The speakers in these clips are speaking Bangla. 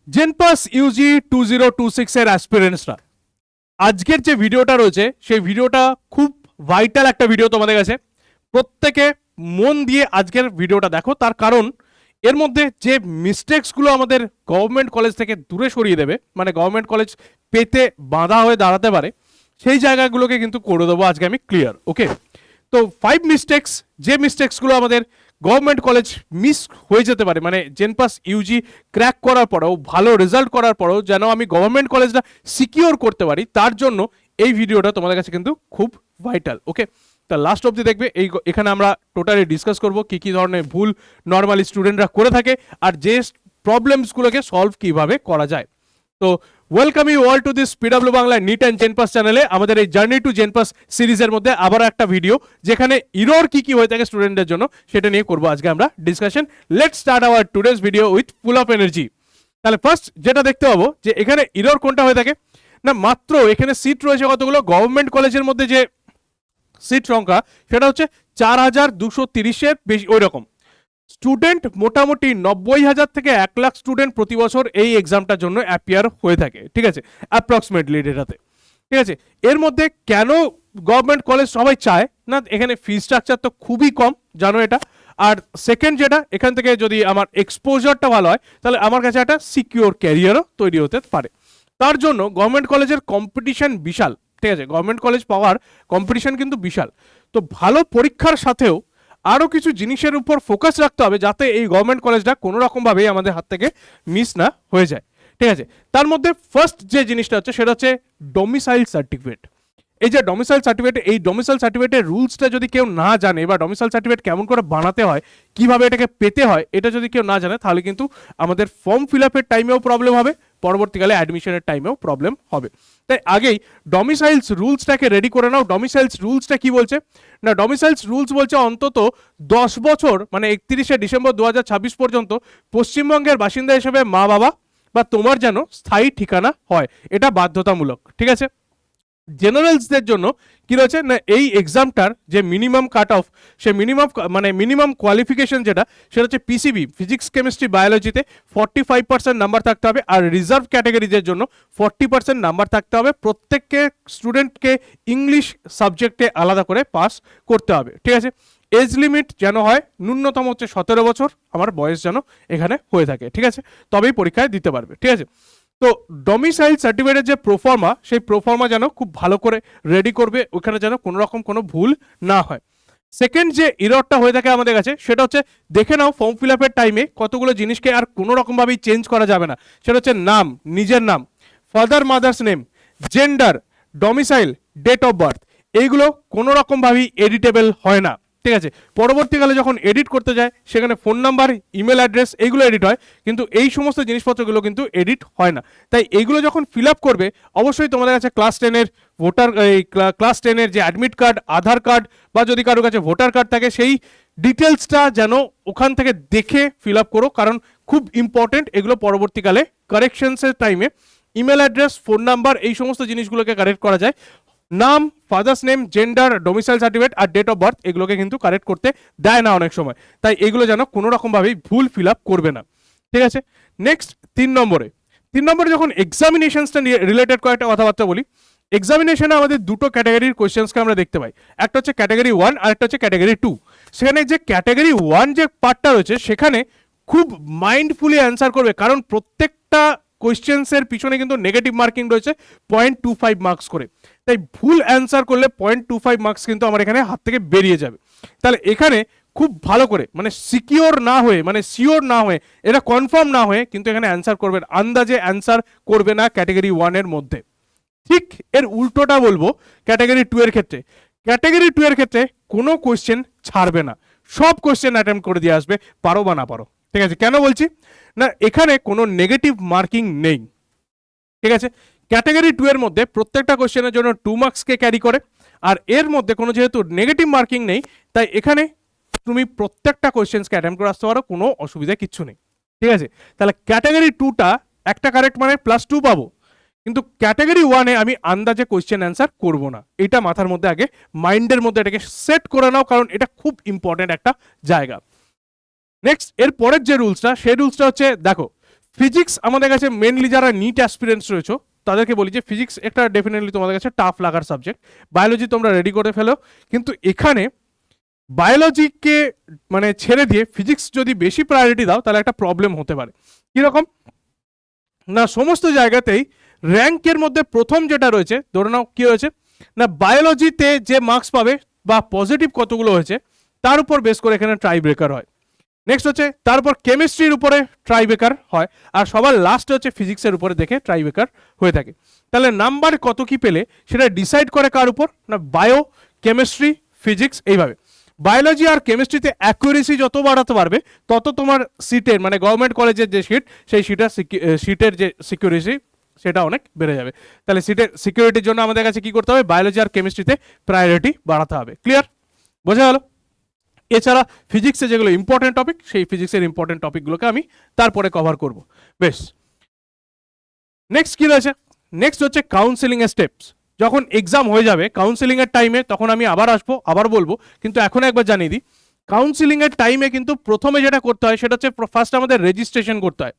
জেনপাস ইউজি 2026 এর অ্যাসপিরেন্টসরা আজকের যে ভিডিওটা রয়েছে সেই ভিডিওটা খুব ভাইটাল একটা ভিডিও তোমাদের কাছে। প্রত্যেকে মন দিয়ে আজকের ভিডিওটা দেখো, তার কারণ এর মধ্যে যে মিস্টেক্সগুলো আমাদের গভর্নমেন্ট কলেজ থেকে দূরে সরিয়ে দেবে, মানে গভর্নমেন্ট কলেজ পেতে বাধা হয়ে দাঁড়াতে পারে, সেই জায়গাগুলোকে কিন্তু করে দেবো আজকে আমি ক্লিয়ার। ওকে, তো 5 মিস্টেক্স, যে মিস্টেক্সগুলো আমাদের গভর্নমেন্ট কলেজ মিস হয়ে যেতে পারে, মানে জেনপাস ইউজি ক্র্যাক করার পরেও, ভালো রেজাল্ট করার পরেও যেন আমি গভর্নমেন্ট কলেজটা সিকিওর করতে পারি, তার জন্য এই ভিডিওটা তোমাদের কাছে কিন্তু খুব ভাইটাল। ওকে, তা লাস্ট অবধি দেখবে। এখানে আমরা টোটালি ডিসকাস করবো কী কী ধরনের ভুল নর্মালি স্টুডেন্টরা করে থাকে আর যে প্রবলেমসগুলোকে সলভ কিভাবে করা যায়। তো welcome you all to this PW Bangla NEET and Genpass চ্যানেলে আমাদের এই জার্নি টু জেনপাস সিরিজের মধ্যে আবার একটা ভিডিও, যেখানে ইরর কি কি হয়ে থাকে স্টুডেন্টদের জন্য সেটা নিয়ে করবো আজকে আমরা discussion. Let's start our today's video with full of energy. তাহলে ফার্স্ট যেটা দেখতে পাবো যে এখানে ইরর কোনটা হয়ে থাকে না, মাত্র এখানে সিট রয়েছে কতগুলো, গভর্নমেন্ট কলেজের মধ্যে যে সিট সংখ্যা সেটা হচ্ছে 4230-এর বেশি, ওই রকম স্টুডেন্ট মোটামুটি 90,000 থেকে 1 লাখ স্টুডেন্ট প্রতি বছর এই এক্সামটার জন্য অ্যাপিয়ার হয়ে থাকে, ঠিক আছে, অ্যাপ্রক্সিমেটলি এটাতে। ঠিক আছে, এর মধ্যে কেন গভর্নমেন্ট কলেজ সবাই চায় না, এখানে ফি স্ট্রাকচার তো খুবই কম, জানো এটা। আর সেকেন্ড যেটা, এখান থেকে যদি আমার এক্সপোজারটা ভালো হয় তাহলে আমার কাছে একটা সিকিউর ক্যারিয়ারও তৈরি হতে পারে। তার জন্য গভর্নমেন্ট কলেজের কম্পিটিশন বিশাল, ঠিক আছে, গভর্নমেন্ট কলেজ পাওয়ার কম্পিটিশন কিন্তু বিশাল। তো ভালো পরীক্ষার সাথেও আরও কিছু জিনিসের উপর ফোকাস রাখতে হবে যাতে এই গভর্নমেন্ট কলেজটা কোনো রকমভাবেই আমাদের হাত থেকে মিস না হয়ে যায়। ঠিক আছে, তার মধ্যে ফার্স্ট যে জিনিসটা হচ্ছে সেটা হচ্ছে ডোমিসাইল সার্টিফিকেট। এই যে ডোমিসাইল সার্টিফিকেট, এই ডোমিসাইল সার্টিফিকেটের রুলসটা যদি কেউ না জানে, বা ডোমিসাইল সার্টিফিকেট কেমন করে বানাতে হয়, কিভাবে এটাকে পেতে হয়, এটা যদি কেউ না জানে তাহলে কিন্তু আমাদের ফর্ম ফিল আপের টাইমেও প্রবলেম হবে, পরবর্তীকালে অ্যাডমিশনের টাইমেও প্রবলেম হবে। তাই আগেই ডোমিসাইলস রুলসটাকে রেডি করে নাও। ডোমিসাইলস রুলসটা কি বলছে না, ডোমিসাইলস রুলস বলছে অন্তত 10 বছর, মানে 31শে ডিসেম্বর 2026 পর্যন্ত পশ্চিমবঙ্গের বাসিন্দা হিসেবে মা বাবা বা তোমার যেন স্থায়ী ঠিকানা হয়, এটা বাধ্যতামূলক। ঠিক আছে, জেনারেলসদের জন্য কি রয়েছে না, এই এক্সামটার যে মিনিমাম কাট অফ, সে মিনিমাম কোয়ালিফিকেশন যেটা, সেটা হচ্ছে পিসিবি, ফিজিক্স কেমিস্ট্রি বায়োলজিতে 45% নাম্বার থাকতে হবে, আর রিজার্ভ ক্যাটাগরিজের জন্য 40% নাম্বার থাকতে হবে। প্রত্যেককে স্টুডেন্টকে ইংলিশ সাবজেক্টে আলাদা করে পাস করতে হবে। ঠিক আছে, এজ লিমিট যেন হয় ন্যূনতম হচ্ছে 17 বছর, আমার বয়স যেন এখানে হয়ে থাকে, ঠিক আছে, তবেই পরীক্ষায় দিতে পারবে। ঠিক আছে, তো ডোমিসাইল সার্টিফিকেটের যে প্রোফর্মা, সেই প্রোফর্মা যেন খুব ভালো করে রেডি করবে, ওখানে যেন কোনো রকম কোনো ভুল না হয়। সেকেন্ড যে ইররটা হয়ে থাকে আমাদের কাছে সেটা হচ্ছে, দেখে নাও ফর্ম ফিল আপের টাইমে কতগুলো জিনিসকে আর কোনো রকমভাবেই চেঞ্জ করা যাবে না। সেটা হচ্ছে নাম, নিজের নাম, father mother's name, gender, domicile, date of birth, এইগুলো কোনো রকমভাবেই এডিটেবল হয় না। ঠিক আছে, পরবর্তীকালে যখন এডিট করতে যায় সেখানে ফোন নাম্বার, ইমেল অ্যাড্রেস এইগুলো এডিট হয়, কিন্তু এই সমস্ত জিনিসপত্রগুলো কিন্তু এডিট হয় না। তাই এইগুলো যখন ফিল আপ করবে, অবশ্যই তোমাদের কাছে ক্লাস 10-এর ক্লাস 10-এর যে অ্যাডমিট কার্ড, আধার কার্ড, বা যদি কারোর কাছে ভোটার কার্ড থাকে সেই ডিটেলসটা যেন ওখান থেকে দেখে ফিল আপ করো, কারণ খুব ইম্পর্টেন্ট এগুলো। পরবর্তীকালে কারেকশনসের টাইমে ইমেল অ্যাড্রেস, ফোন নাম্বার, এই সমস্ত জিনিসগুলোকে কারেক্ট করা যায়। নাম, father's name, gender, domicile certificate আর ডেট অফ বার্থ, এগুলোকে কিন্তু কারেক্ট করতে দেয় না অনেক সময়। তাই এগুলো যেন কোনো রকমভাবেই ভুল ফিল আপ করবে না। ঠিক আছে, নেক্সট 3 নম্বরে যখন এক্সামিনেশনসটা নিয়ে রিলেটেড কয়েকটা কথাবার্তা বলি। এক্সামিনেশনে আমাদের দুটো ক্যাটাগরির কোয়েশ্চেন্সকে আমরা দেখতে পাই, একটা হচ্ছে ক্যাটাগরি 1 আর একটা হচ্ছে ক্যাটাগরি 2। সেখানে যে ক্যাটাগরি 1 যে পার্টটা রয়েছে সেখানে খুব মাইন্ডফুলি অ্যান্সার করবে, কারণ প্রত্যেকটা কোয়েশ্চেন্সের পিছনে কিন্তু নেগেটিভ মার্কিং রয়েছে 0.25 মার্কস করে। তাই ভুল অ্যান্সার করলে 0.25 মার্কস কিন্তু আমার এখানে হাত থেকে বেরিয়ে যাবে। তাহলে এখানে খুব ভালো করে, মানে সিকিওর না হয়ে, মানে শিওর না হয়ে, এটা কনফার্ম না হয়ে কিন্তু এখানে অ্যান্সার করবেন, আন্দাজে অ্যান্সার করবে না ক্যাটাগরি 1-এর মধ্যে। ঠিক এর উল্টোটা বলবো ক্যাটাগরি 2 এর ক্ষেত্রে। ক্যাটাগরি 2 এর ক্ষেত্রে কোনো কোয়েশ্চেন ছাড়বে না, সব কোয়েশ্চেন অ্যাটেম্প্ট করে দিয়ে আসবে, পারো বা না পারো। ঠিক আছে, কেন বলছি না, এখানে কোনো নেগেটিভ মার্কিং নেই। ঠিক আছে, ক্যাটাগরি 2 এর মধ্যে প্রত্যেকটা কোয়েশ্চেনের জন্য 2 মার্কসকে ক্যারি করে, আর এর মধ্যে কোনো যেহেতু নেগেটিভ মার্কিং নেই, তাই এখানে তুমি প্রত্যেকটা কোয়েশ্চেন্সকে অ্যাটেম্প্ট করে আসতে পারো, কোনো অসুবিধা কিচ্ছু নেই। ঠিক আছে, তাহলে ক্যাটাগরি 2টা একটা কারেক্ট মানে +2 পাবো, কিন্তু ক্যাটাগরি 1-এ আমি আন্দাজে কোয়েশ্চেন অ্যান্সার করব না। এটা মাথার মধ্যে আগে, মাইন্ডের মধ্যে এটাকে সেট করে নাও, কারণ এটা খুব ইম্পর্টেন্ট একটা জায়গা। নেক্সট এর পরের যে রুলসটা, সেই রুলসটা হচ্ছে দেখো, ফিজিক্স আমাদের কাছে মেনলি যারা নিট অ্যাসপিরেন্টস রয়েছে তাদেরকে বলি যে ফিজিক্স একটা ডেফিনেটলি তোমাদের কাছে টাফ লাগার সাবজেক্ট। বায়োলজি তোমরা রেডি করে ফেলো, কিন্তু এখানে বায়োলজিকে মানে ছেড়ে দিয়ে ফিজিক্স যদি বেশি প্রায়োরিটি দাও তাহলে একটা প্রবলেম হতে পারে। কীরকম না, সমস্ত জায়গাতেই র্যাঙ্কের মধ্যে প্রথম যেটা রয়েছে, ধরে নাও কী হয়েছে না, বায়োলজিতে যে মার্কস পাবে বা পজিটিভ কতগুলো হয়েছে তার উপর বেস করে এখানে ট্রাই ব্রেকার হয়। নেক্সট হচ্ছে তারপর কেমিস্ট্রির উপরে ট্রাই ব্রেকার হয়, আর সবার লাস্ট হচ্ছে ফিজিক্সের উপরে দেখে ট্রাই ব্রেকার হয়ে থাকে। তাহলে নাম্বার কত কি পেলে সেটা ডিসাইড করে কার উপর না, বায়ো, কেমিস্ট্রি, ফিজিক্স, এইভাবে। বায়োলজি আর কেমিস্ট্রিতে অ্যাকুরেসি যত বাড়াতে পারবে তত তোমার সিটের মানে গভর্নমেন্ট কলেজের যে সিট, সেই সিটের যে সিকিউরিটি সেটা অনেক বেড়ে যাবে। তাহলে সিটের সিকিউরিটির জন্য আমাদের কাছে কি করতে হবে, বায়োলজি আর কেমিস্ট্রিতে প্রায়োরিটি বাড়াতে হবে। ক্লিয়ার, বোঝা গেল? এছাড়া ফিজিক্সে যেগুলো ইম্পর্টেন্ট টপিক, সেই ফিজিক্সের ইম্পর্টেন্ট টপিকগুলোকে আমি তারপরে কভার করব। বেশ, নেক্সট কি রয়েছে, নেক্সট হচ্ছে কাউন্সেলিং এর স্টেপস। যখন এক্সাম হয়ে যাবে কাউন্সেলিং এর টাইমে তখন আমি আবার আসবো, আবার বলবো, কিন্তু এখন একবার জানিয়ে দিই, কাউন্সেলিং এর টাইমে কিন্তু প্রথমে যেটা করতে হয় সেটা হচ্ছে ফার্স্ট আমাদের রেজিস্ট্রেশন করতে হয়।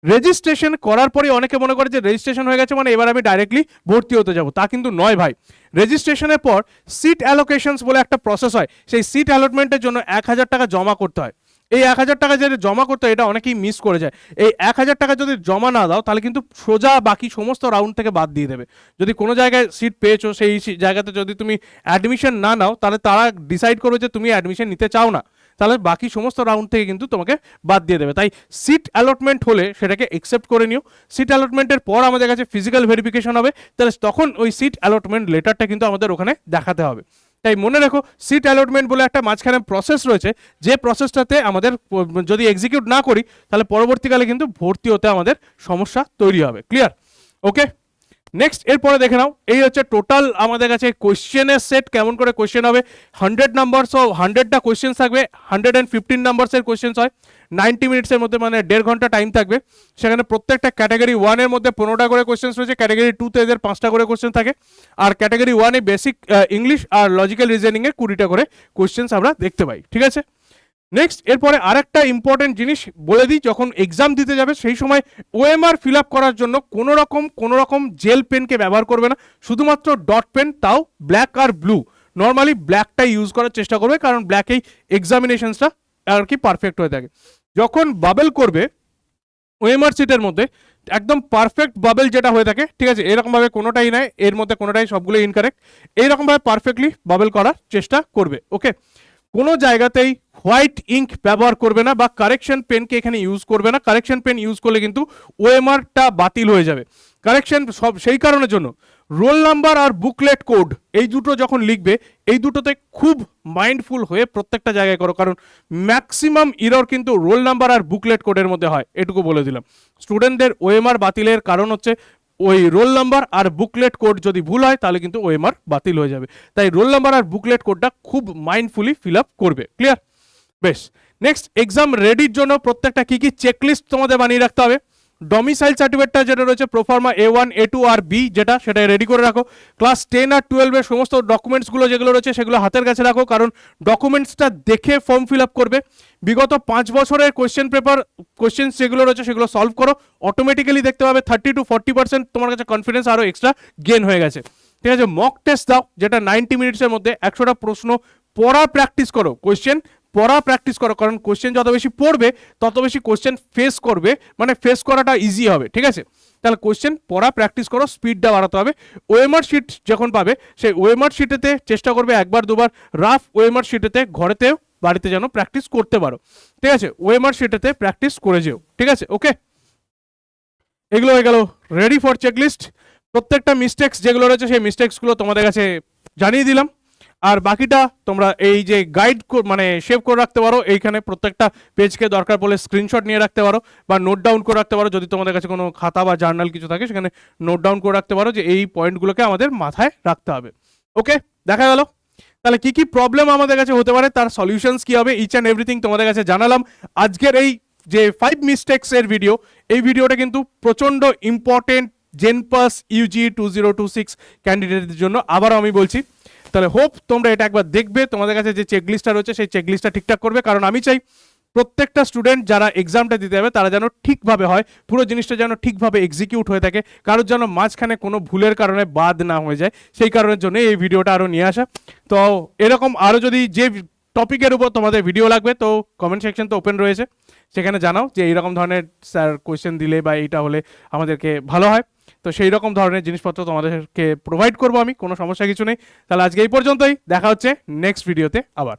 রেজিস্ট্রেশন করার পরে অনেকে মনে করে যে রেজিস্ট্রেশন হয়ে গেছে মানে এবার আমি ডাইরেক্টলি ভর্তি হতে যাব, তা কিন্তু নয় ভাই। রেজিস্ট্রেশনের পর সিট অ্যালোকেশনস বলে একটা প্রসেস হয়, সেই সিট অ্যালটমেন্টের জন্য 1,000 টাকা জমা করতে হয়। এই 1,000 টাকা যেটা জমা করতে হয় এটা অনেকেই মিস করে যায়। এই 1,000 টাকা যদি জমা না দাও তাহলে কিন্তু সোজা বাকি সমস্ত রাউন্ড থেকে বাদ দিয়ে দেবে। যদি কোনো জায়গায় সিট পেয়েছো সেই জায়গাতে যদি তুমি অ্যাডমিশন না নাও তাহলে তারা ডিসাইড করবে যে তুমি অ্যাডমিশন নিতে চাও না, তাহলে বাকি সমস্ত রাউন্ড থেকে কিন্তু তোমাকে বাদ দিয়ে দেবে। তাই সিট অ্যালটমেন্ট হলে সেটাকে অ্যাকসেপ্ট করে নিও। সিট অ্যালটমেন্টের পর আমাদের কাছে ফিজিক্যাল ভেরিফিকেশন হবে, তাহলে তখন ওই সিট অ্যালটমেন্ট লেটারটা কিন্তু আমাদের ওখানে দেখাতে হবে। তাই মনে রাখো সিট অ্যালটমেন্ট বলে একটা মাঝখানে প্রসেস রয়েছে, যে প্রসেসটাতে আমাদের যদি এক্সিকিউট না করি তাহলে পরবর্তীকালে কিন্তু ভর্তি হতে আমাদের সমস্যা তৈরি হবে। ক্লিয়ার? ওকে, নেক্সট এরপরে দেখে নাও, এই হচ্ছে টোটাল আমাদের কাছে কোয়েশ্চেনের সেট। কেমন করে কোয়েশ্চেন হবে, 100 নাম্বারস ও 100টা কোয়েশ্চেন থাকবে, 115 নাম্বারসের কোয়েশ্চেন হয়, 90 মিনিটসের মধ্যে মানে 1.5 ঘন্টা টাইম থাকবে। সেখানে প্রত্যেকটা ক্যাটাগরি 1 এর মধ্যে 15টা করে কোয়েশ্চেন রয়েছে, ক্যাটাগরি 2তে এদের 5টা করে কোয়েশ্চেন থাকে, আর ক্যাটাগরি 1 এ বেসিক ইংলিশ আর লজিক্যাল রিজনিং এর 20টা করে কোয়েশ্চেন আমরা দেখতে পাই। ঠিক আছে, নেক্সট এরপরে আরেকটা ইম্পর্টেন্ট জিনিস বলে দিই, যখন এক্সাম দিতে যাবে সেই সময় ওএমআর ফিল আপ করার জন্য কোনো রকম জেল পেনকে ব্যবহার করবে না, শুধুমাত্র ডট পেন, তাও ব্ল্যাক আর ব্লু। নর্মালি ব্ল্যাকটাই ইউজ করার চেষ্টা করবে, কারণ ব্ল্যাকেই এক্সামিনেশনসটা আর কি পারফেক্ট হয়ে থাকে। যখন বাবেল করবে ওএমআর সিটের মধ্যে একদম পারফেক্ট বাবেল যেটা হয়ে থাকে, ঠিক আছে, এরকমভাবে কোনোটাই নাই, এর মধ্যে কোনোটাই, সবগুলো ইনকারেক্ট, এইরকমভাবে পারফেক্টলি বাবেল করার চেষ্টা করবে। ওকে, কোনো জায়গাতেই হোয়াইট ইঙ্ক ব্যবহার করবে না বা কারেকশন পেনকে এখানে ইউজ করবে না। কারেকশন পেন ইউজ করলে কিন্তু ওএমআরটা বাতিল হয়ে যাবে। কারেকশন সব সেই কারণের জন্য রোল নাম্বার আর বুকলেট কোড এই দুটো যখন লিখবে, এই দুটোতে খুব মাইন্ডফুল হয়ে প্রত্যেকটা জায়গায় করো, কারণ ম্যাক্সিমাম ইরর কিন্তু রোল নাম্বার আর বুকলেট কোডের মধ্যে হয়, এটুকু বলে দিলাম। স্টুডেন্টদের ওএমআর বাতিলের কারণ হচ্ছে ওই রোল নাম্বার আর বুকলেট কোড যদি ভুল হয় তাহলে কিন্তু ওএমআর বাতিল হয়ে যাবে। তাই রোল নাম্বার আর বুকলেট কোডটা খুব মাইন্ডফুলি ফিল আপ করবে। ক্লিয়ার? বেশ, নেক্সট এক্সাম রেডির জন্য প্রত্যেকটা কি কি চেকলিস্ট তোমাদের বানিয়ে রাখতে হবে। ডমিসাইল সার্টিফিকেটটা যেটা রয়েছে প্রোফার্মা A1 A2 আর B, সেটা রেডি করে রাখো। ক্লাস 10 আর 12 এর সমস্ত ডকুমেন্টসগুলো যেগুলো রয়েছে সেগুলো হাতের কাছে রাখো, কারণ ডকুমেন্টসটা দেখে ফর্ম ফিল আপ করবে। বিগত 5 বছরের কোয়েশ্চেন পেপার কোয়েশ্চেন যেগুলো রয়েছে সেগুলো সলভ করো, অটোমেটিক্যালি দেখতে পাবে 30 to 40% তোমার কাছে কনফিডেন্স আরও এক্সট্রা গেন হয়ে গেছে। ঠিক আছে, মক টেস্ট দাও, যেটা 90 মিনিটসের মধ্যে 100টা প্রশ্ন পড়া প্র্যাকটিস করো, কোয়েশ্চেন পড়া প্র্যাকটিস করো, কারণ কোয়েশ্চেন যত বেশি পড়বে তত বেশি কোয়েশ্চেন ফেস করবে, মানে ফেস করাটা ইজি হবে। ঠিক আছে, তাহলে কোয়েশ্চেন পড়া প্র্যাকটিস করো, স্পিডটা বাড়াতে হবে। ওএমআর শিট যখন পাবে সেই ওএমআর শিটেতে চেষ্টা করবে একবার দুবার রাফ ওএমআর শিটেতে ঘরেতেও বাড়িতে যেন প্র্যাকটিস করতে পারো। ঠিক আছে, ওএমআর শিটেতে প্র্যাকটিস করে যেও। ঠিক আছে, ওকে, এগুলো হয়ে গেল রেডি ফর চেকলিস্ট। প্রত্যেকটা মিস্টেক্স যেগুলো রয়েছে সেই মিস্টেক্সগুলো তোমাদের কাছে জানিয়ে দিলাম, আর বাকিটা তোমরা এই যে গাইড মানে সেভ করে রাখতে পারো, এইখানে প্রত্যেকটা পেজকে দরকার পড়লে স্ক্রিনশট নিয়ে রাখতে পারো বা নোট ডাউন করে রাখতে পারো। যদি তোমাদের কাছে কোনো খাতা বা জার্নাল কিছু থাকে সেখানে নোট ডাউন করে রাখতে পারো যে এই পয়েন্টগুলোকে আমাদের মাথায় রাখতে হবে। ওকে, দেখা গেল তাহলে কি কি প্রবলেম আমাদের কাছে হতে পারে, তার সলিউশনস কি হবে, ইচ অ্যান্ড এভরিথিং তোমাদের কাছে জানালাম। আজকের এই যে 5 মিস্টেক্স এর ভিডিও, এই ভিডিওটা কিন্তু প্রচণ্ড ইম্পর্টেন্ট জেনপাস ইউজি 2026 ক্যান্ডিডেটদের জন্য। আবারও আমি বলছি, তাহলে হোপ তোমরা এটা একবার দেখবে, তোমাদের কাছে যে চেকলিস্টটা রয়েছে সেই চেকলিস্টটা ঠিকঠাক করবে, কারণ আমি চাই প্রত্যেকটা স্টুডেন্ট যারা এক্সামটা দিতে যাবে তারা যেন ঠিকভাবে হয়, পুরো জিনিসটা যেন ঠিকভাবে এক্সিকিউট হয়ে থাকে, কারোর যেন মাঝখানে কোনো ভুলের কারণে বাদ না হয়ে যায়, সেই কারণের জন্য এই ভিডিওটা আরও নিয়ে আসা। তো এরকম আরও যদি যে টপিকের উপর তোমাদের ভিডিও লাগবে তো কমেন্ট সেকশন তো ওপেন রয়েছে, সেখানে জানাও যে এইরকম ধরনের স্যার কোয়েশ্চেন দিলে বা এইটা হলে আমাদেরকে ভালো হয়। তো সেই রকম ধরনের জিনিসপত্র তোমাদেরকে প্রোভাইড করবো আমি, কোনো সমস্যা কিছু নেই। তাহলে আজকে এই পর্যন্তই, দেখা হচ্ছে নেক্সট ভিডিওতে আবার।